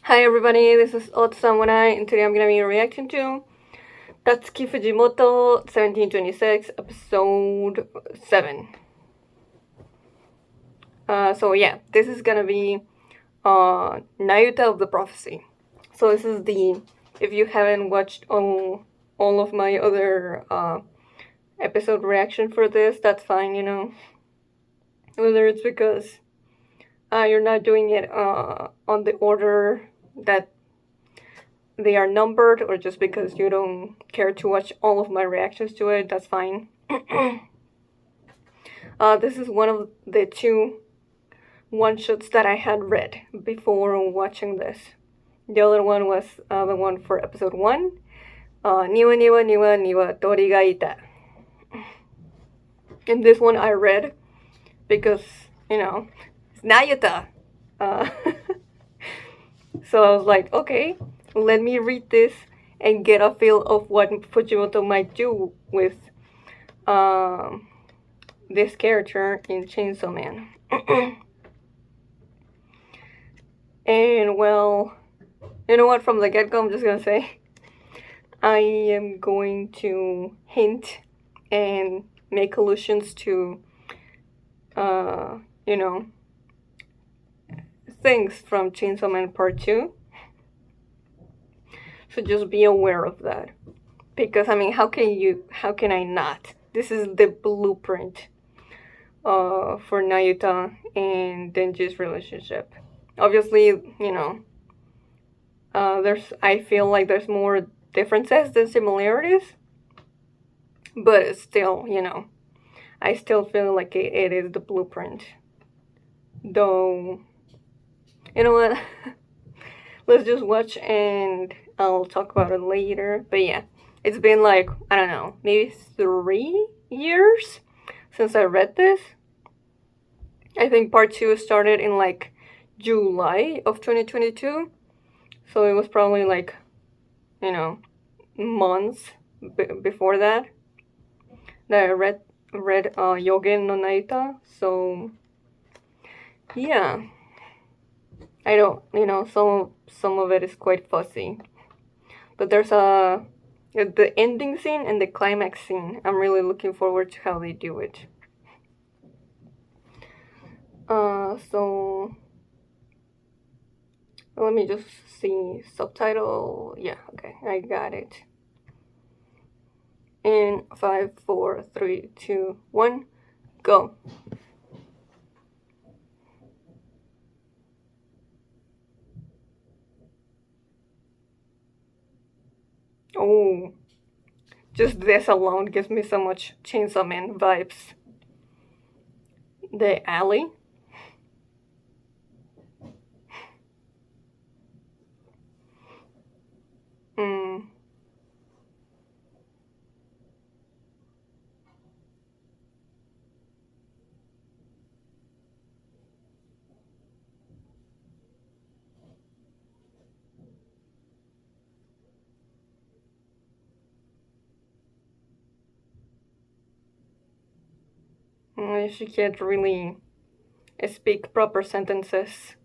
Hi everybody, this is Otsamunai, and today I'm gonna be reacting to Tatsuki Fujimoto 1726, episode 7. So yeah, this is gonna be Nayuta of the Prophecy. So this is the, if you haven't watched all of my other episode reaction for this, that's fine, you know. Whether it's because you're not doing it on the order that they are numbered, or just because you don't care to watch all of my reactions to it, that's fine. This is one of the two one-shots that I had read before watching this. The other one was the one for episode 1, Niwa Niwa Niwa Niwa Tori ga ita. And this one I read because, you know, it's Nayuta. Uh, so I was like, okay, let me read this and get a feel of what Fujimoto might do with this character in Chainsaw Man. And well, you know what, from the get-go I'm just gonna say I am going to hint and make allusions to you know, things from Chainsaw Man Part 2. So just be aware of that. Because I mean, how can I not? This is the blueprint for Nayuta and Denji's relationship. Obviously, you know, I feel like there's more differences than similarities, but still, you know, I still feel like it is the blueprint. Though, you know what? Let's just watch and I'll talk about it later. But yeah, it's been like, I don't know, maybe 3 years since I read this. I think part 2 started in like July of 2022. So it was probably like, you know, months before that I read Yogen no Naita. So yeah, I don't, you know, some of it is quite fuzzy, but there's the ending scene and the climax scene. I'm really looking forward to how they do it. So let me just see subtitle. Yeah, okay, I got it. In 5, 4, 3, 2, 1, go. Oh, just this alone gives me so much Chainsaw Man vibes. The alley. Hmm. She can't really speak proper sentences.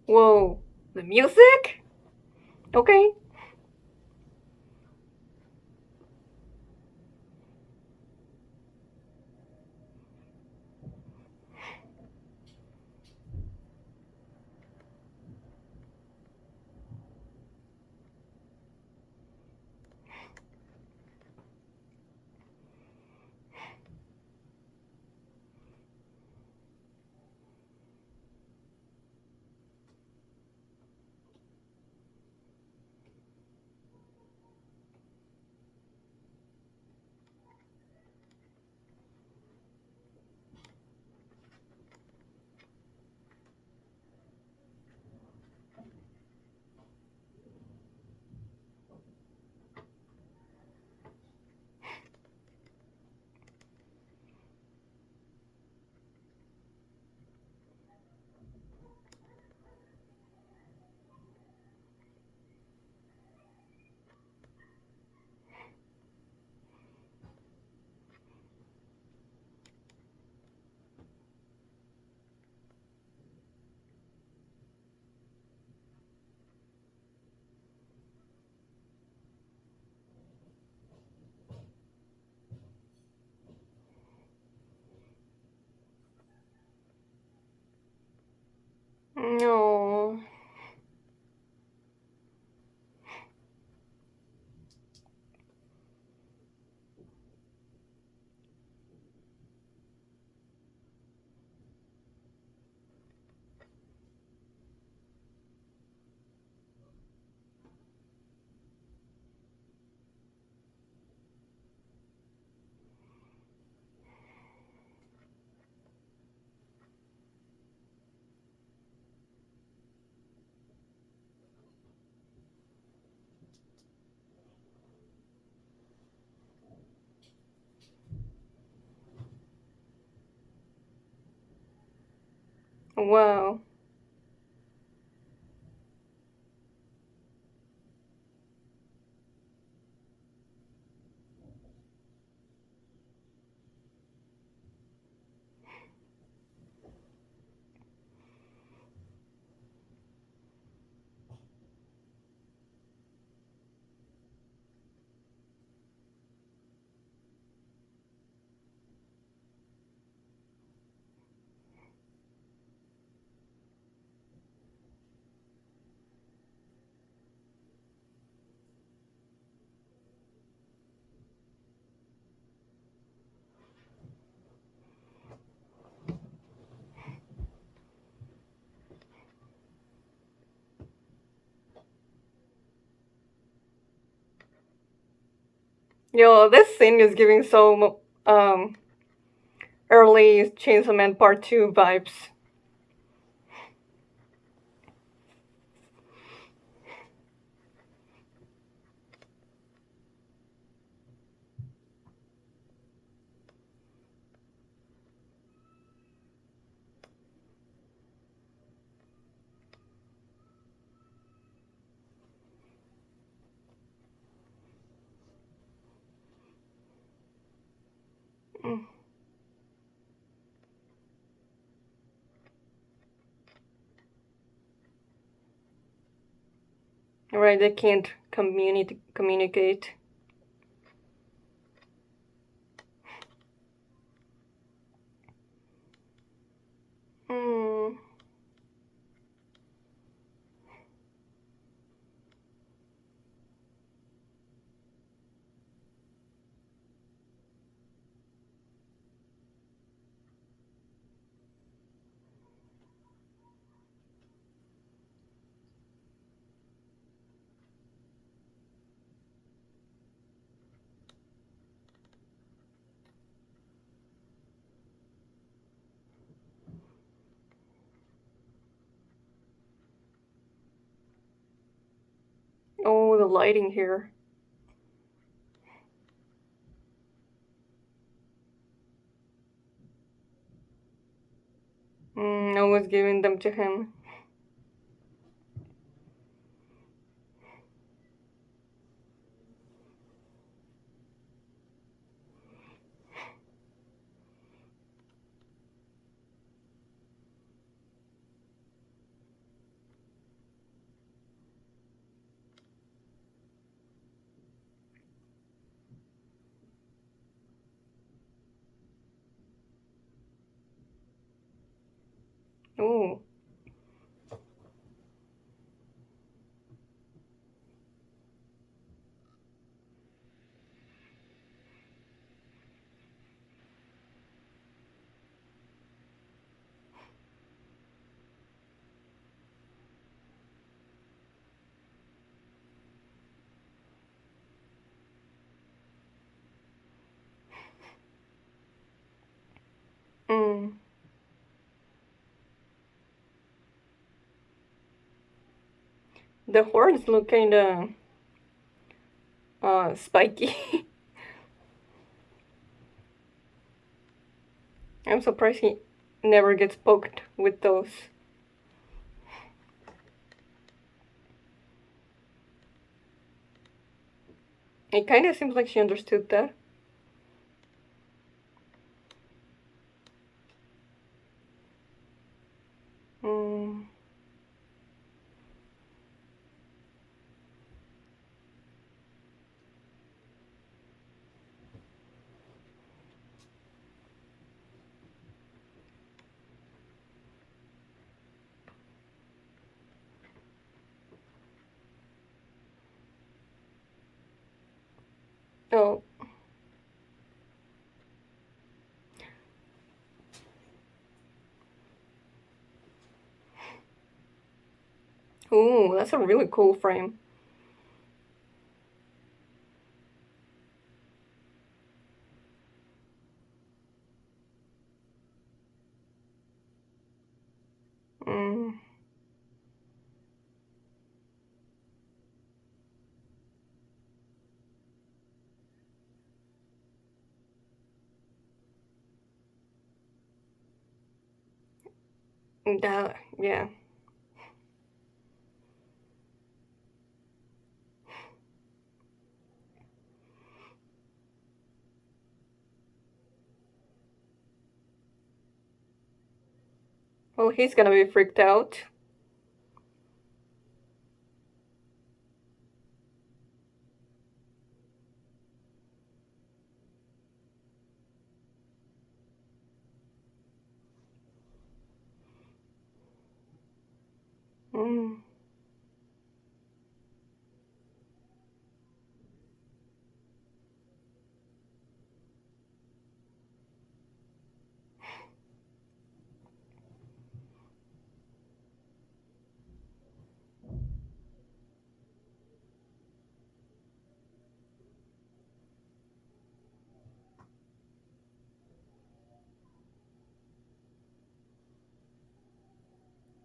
Whoa, the music? Okay. No. Wow. Yo, this scene is giving so early Chainsaw Man Part 2 vibes. Mm. Right, they can't communicate. Mm. Oh, the lighting here. I was giving them to him. Oh. Mm. The horns look kinda spiky. I'm surprised he never gets poked with those. It kinda seems like she understood that. Mm. Oh, ooh, that's a really cool frame. Mm, that, yeah. Well, he's gonna be freaked out. Mm.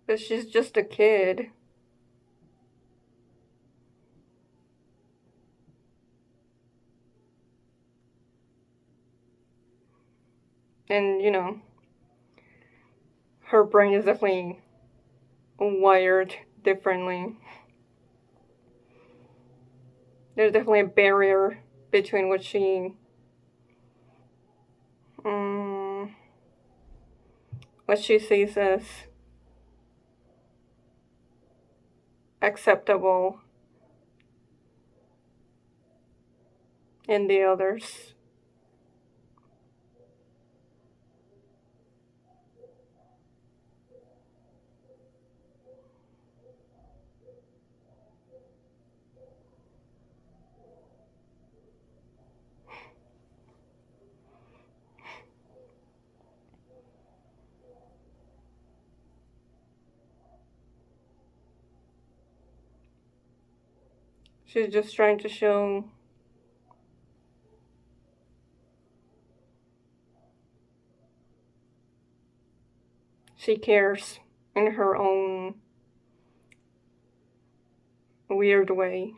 But she's just a kid. And, her brain is definitely wired differently. There's definitely a barrier between um, what she sees as acceptable in the others. She's just trying to show she cares in her own weird way.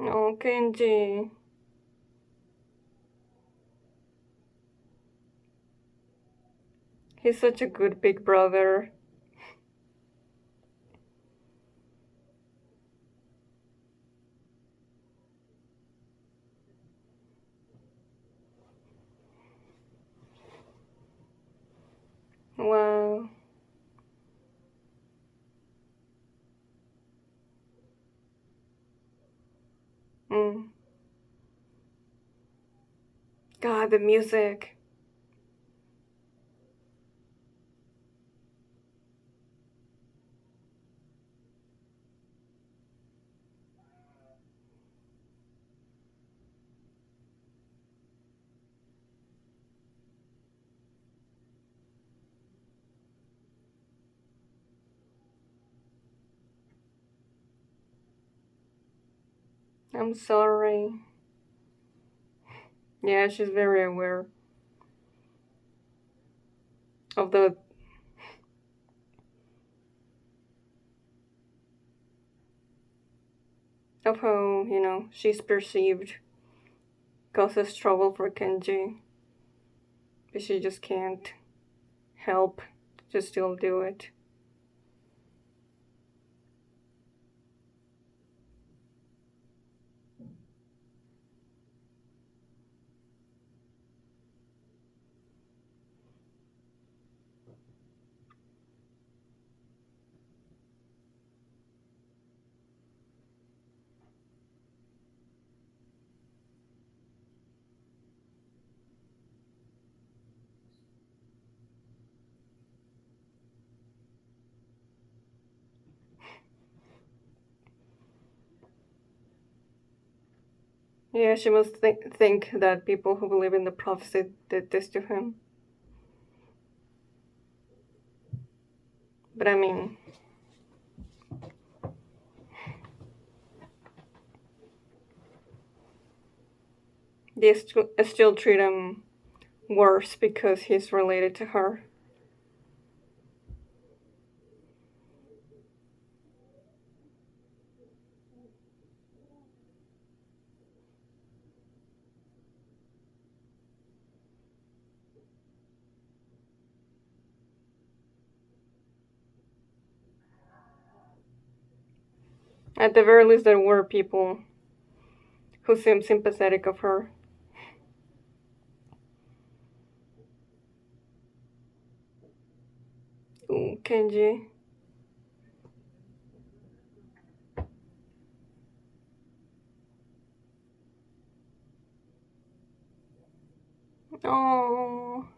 Oh, Kenji. He's such a good big brother. Wow. Mm. God, the music. I'm sorry. Yeah, she's very aware of the of how, she's perceived causes trouble for Kenji. But she just can't help to still do it. Yeah, she must think that people who believe in the prophecy did this to him. But I mean, they still treat him worse because he's related to her. At the very least, there were people who seemed sympathetic of her. Ooh, Kenji. Oh.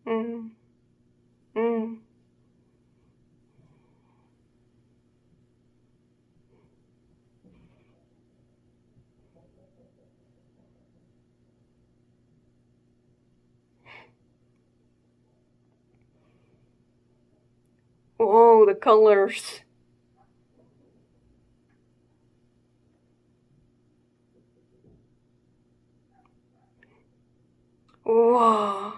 Mm. Mm. Oh, the colors. Wow.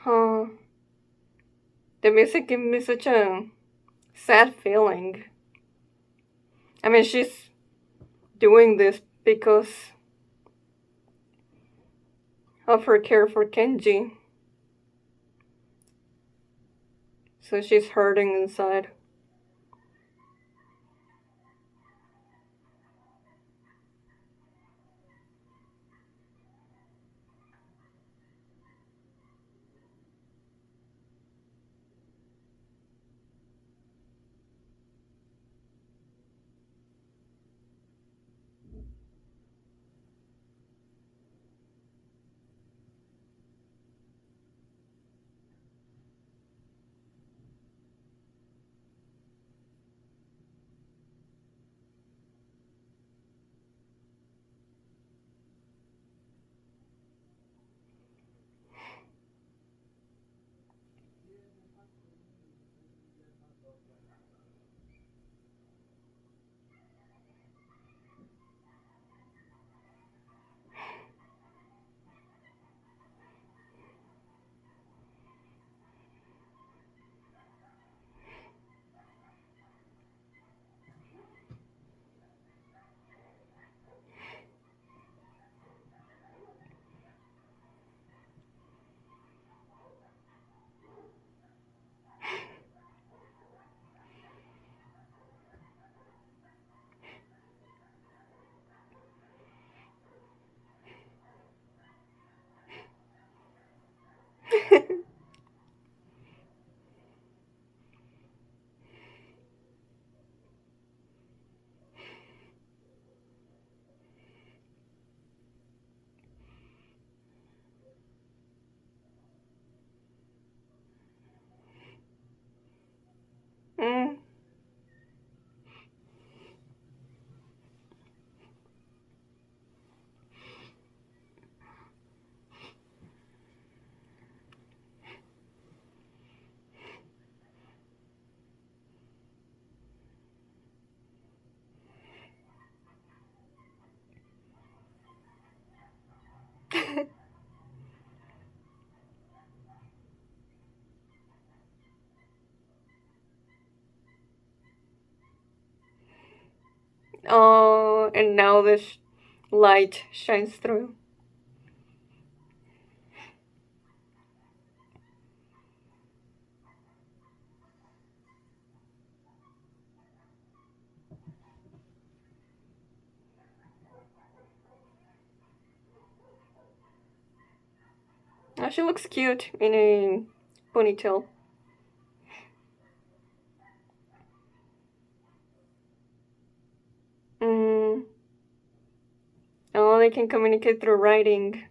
Huh. The music gave me such a sad feeling. I mean, she's doing this because of her care for Kenji. So she's hurting inside. Oh, and now the light shines through. Oh, she looks cute in a ponytail. Mm. Oh, they can communicate through writing.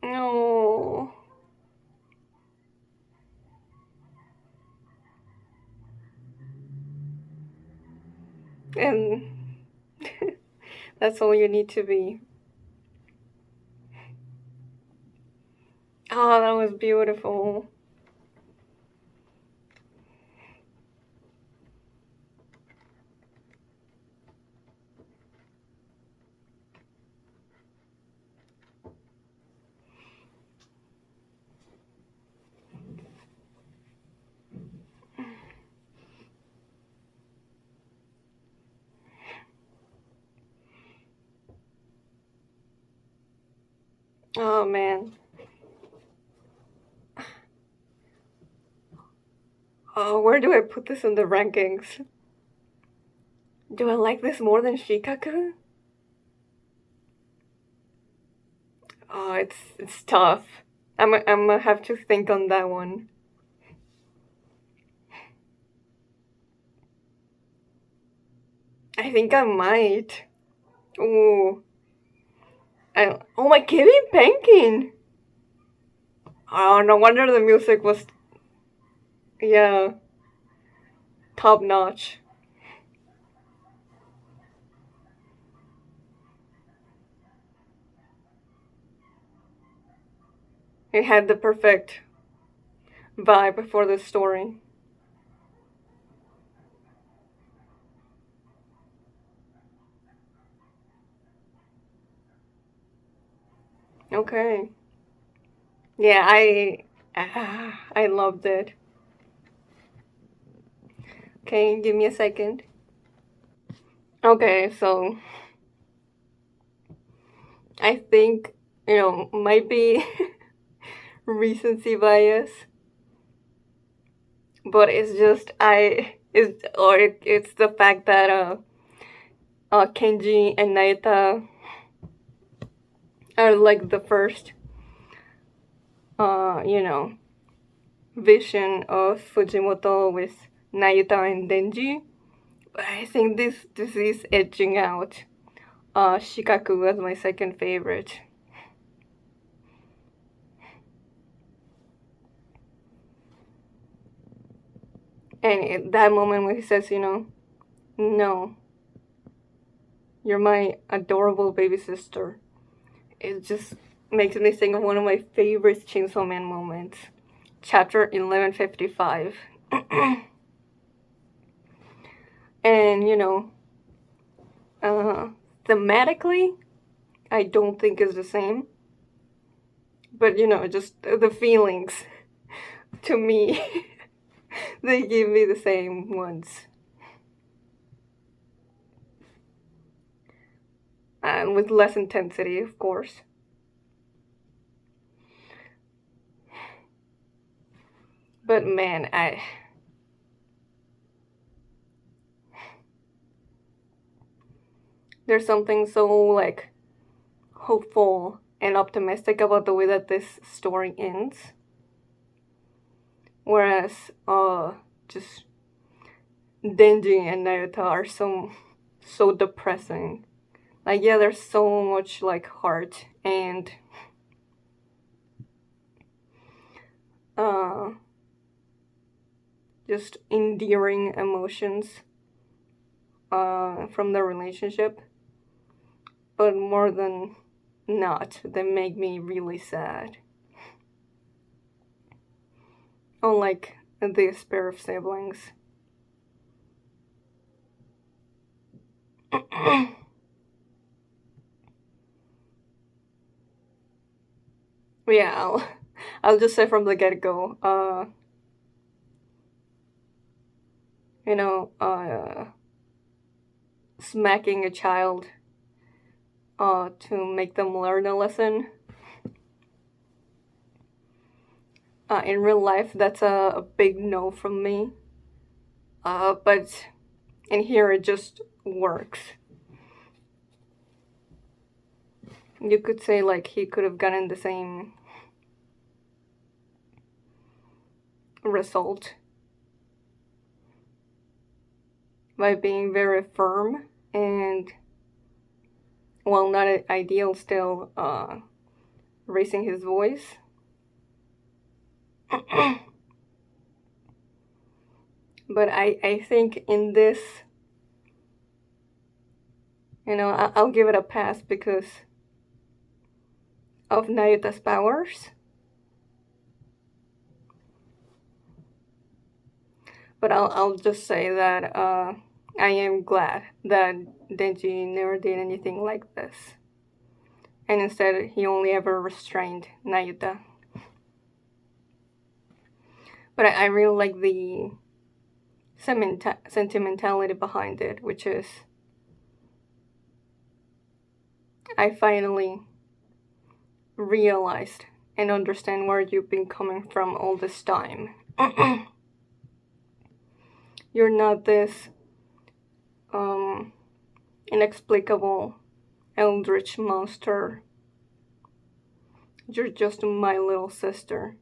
Oh. And that's all you need to be. Oh, that was beautiful. Oh man. Oh, where do I put this in the rankings? Do I like this more than Shikaku? Oh, it's tough. I'm gonna have to think on that one. I think I might. Ooh. Oh my, Kevin Penkin! Oh, no wonder the music was, yeah, top notch. It had the perfect vibe for the story. Okay. Yeah, I loved it. Okay, give me a second. Okay, so I think, might be recency bias, but it's just it's the fact that Kenji and Nayuta are like the first you know vision of Fujimoto with Nayuta and Denji. But I think this is edging out Shikaku as my second favorite. And that moment when he says, no, you're my adorable baby sister, it just makes me think of one of my favorite Chainsaw Man moments. Chapter 1155. And, uh, thematically, I don't think is the same. But, just the feelings to me, they give me the same ones. And with less intensity, of course. But man, there's something so like hopeful and optimistic about the way that this story ends. Whereas just Denji and Naruto are so depressing. Like, yeah, there's so much like heart and uh just endearing emotions from the relationship, but more than not, they make me really sad. unlike this pair of siblings. Yeah, I'll just say from the get go, you know, smacking a child to make them learn a lesson. In real life, that's a big no from me. But in here, it just works. You could say, like, he could have gotten the same result by being very firm and, well, not ideal still, raising his voice. But I think in this, I'll give it a pass because of Nayuta's powers. But I'll just say that I am glad that Denji never did anything like this. And instead, he only ever restrained Nayuta. But I really like the sentimentality behind it, which is I finally realized and understand where you've been coming from all this time. You're not this inexplicable eldritch monster. You're just my little sister.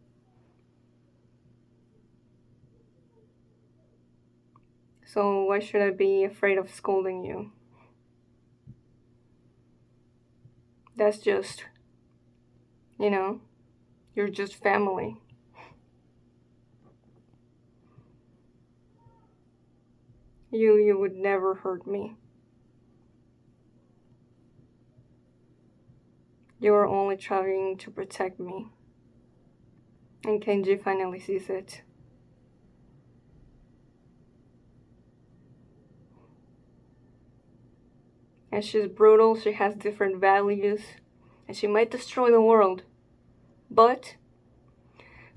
So why should I be afraid of scolding you? That's just, you're just family. You would never hurt me. You are only trying to protect me. And Kenji finally sees it. And she's brutal, she has different values, and she might destroy the world. But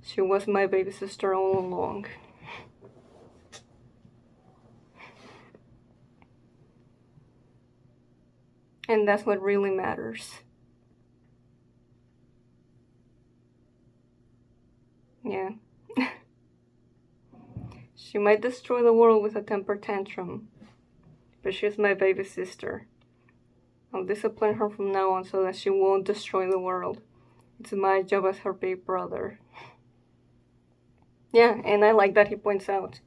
she was my baby sister all along. And that's what really matters. Yeah. She might destroy the world with a temper tantrum, but she's my baby sister. I'll discipline her from now on so that she won't destroy the world. It's my job as her big brother. Yeah, and I like that he points out.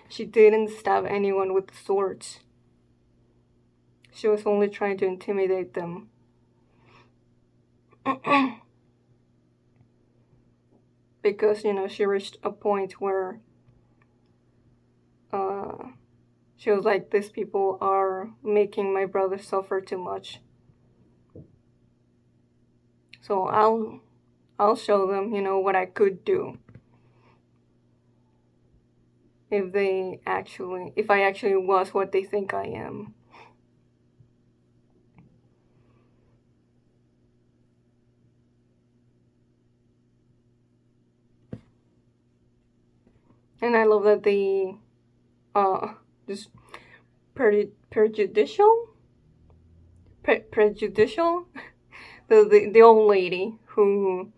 She didn't stab anyone with the swords. She was only trying to intimidate them. Because, she reached a point where she was like, these people are making my brother suffer too much. So I'll show them, what I could do. If I actually was what they think I am. And I love that the this prejudicial the old lady who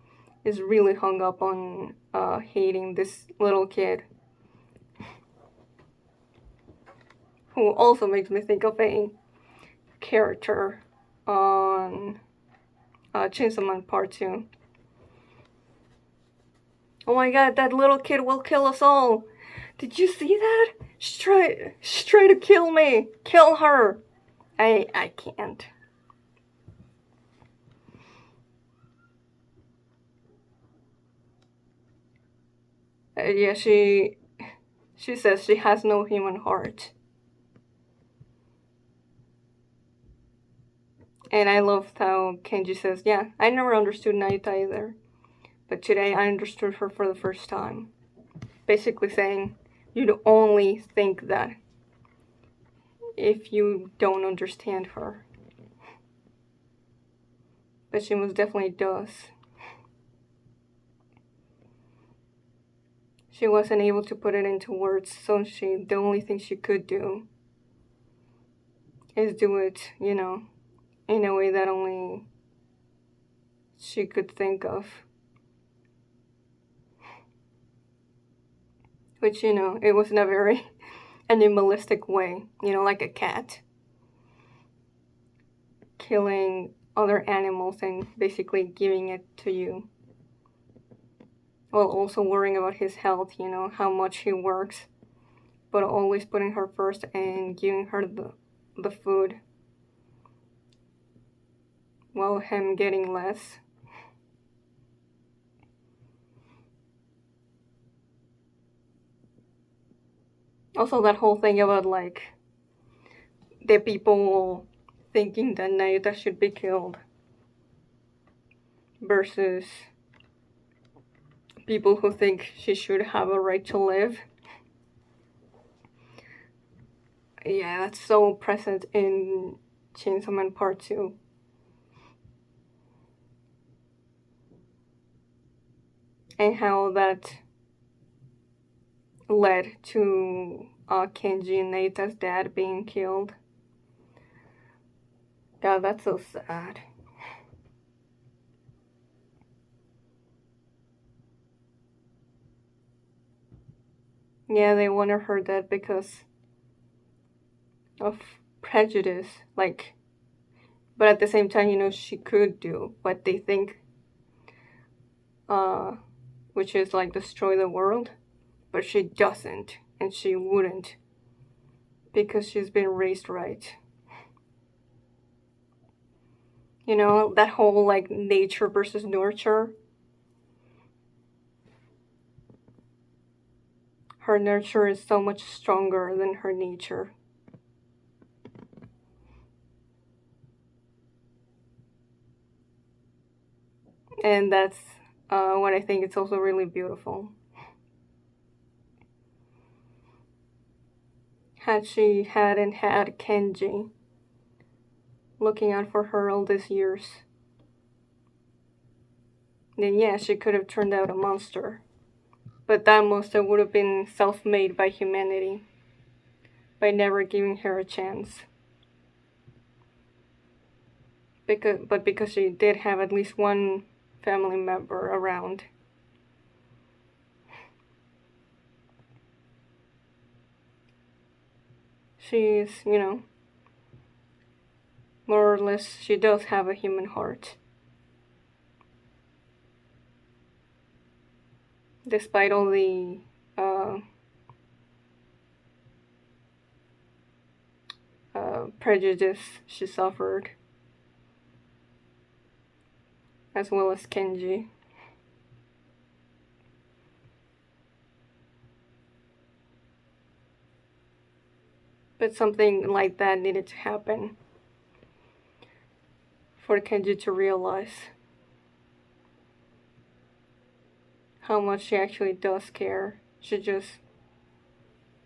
is really hung up on hating this little kid, who also makes me think of a character on Chainsaw Man Part 2. Oh my god, that little kid will kill us all! Did you see that? She's trying to kill me! Kill her! I can't. Yeah, she says she has no human heart. And I love how Kenji says, yeah, I never understood Nayuta either. But today I understood her for the first time. basically saying you'd only think that if you don't understand her. But she most definitely does. She wasn't able to put it into words, so the only thing she could do is do it, you know, in a way that only she could think of. Which, you know, it was in a very animalistic way, you know, like a cat killing other animals and basically giving it to you, while also worrying about his health, you know, how much he works, but always putting her first and giving her the food, while him getting less. Also, that whole thing about, like, the people thinking that Nayuta should be killed versus people who think she should have a right to live. Yeah, that's so present in Chainsaw Man Part 2. And how that led to Kenji and Nayuta's dad being killed. God, that's so sad. Yeah, they wanted her dead because of prejudice, like, but at the same time, you know, she could do what they think, which is like destroy the world, but she doesn't, and she wouldn't, because she's been raised right. You know, that whole like nature versus nurture. Her nurture is so much stronger than her nature. And that's what I think it's also really beautiful. Had she hadn't had Kenji looking out for her all these years, then yeah, she could have turned out a monster. But that monster would have been self-made by humanity, by never giving her a chance. Because she did have at least one family member around. She's, you know, more or less, she does have a human heart. Despite all the prejudice she suffered, as well as Kenji. But something like that needed to happen for Kenji to realize how much she actually does care. She just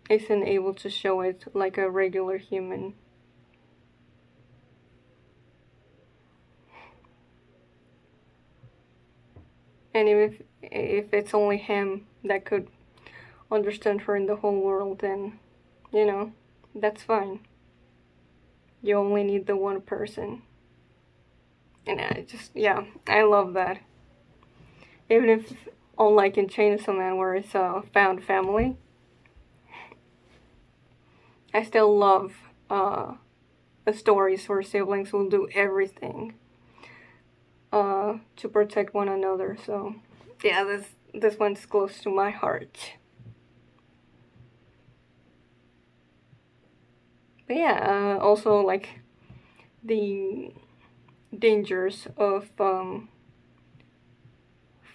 isn't able to show it like a regular human. And if it's only him that could understand her in the whole world, then, you know, that's fine. You only need the one person. And I love that. Even if, unlike in Chainsaw Man, where it's a found family, I still love the stories where siblings will do everything to protect one another. So, yeah, this one's close to my heart. But yeah, also like the dangers of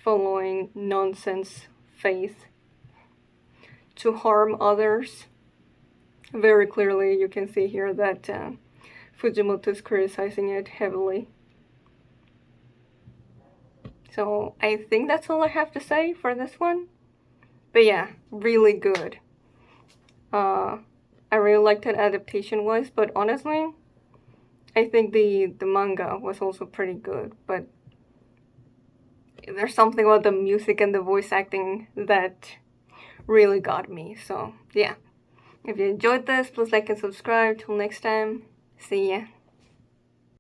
following nonsense faith to harm others. Very clearly, you can see here that Fujimoto is criticizing it heavily. So I think that's all I have to say for this one. But yeah, really good. I really liked that adaptation-wise, but honestly, I think the manga was also pretty good. But there's something about the music and the voice acting that really got me. So yeah, if you enjoyed this, please like and subscribe. Till next time, see ya.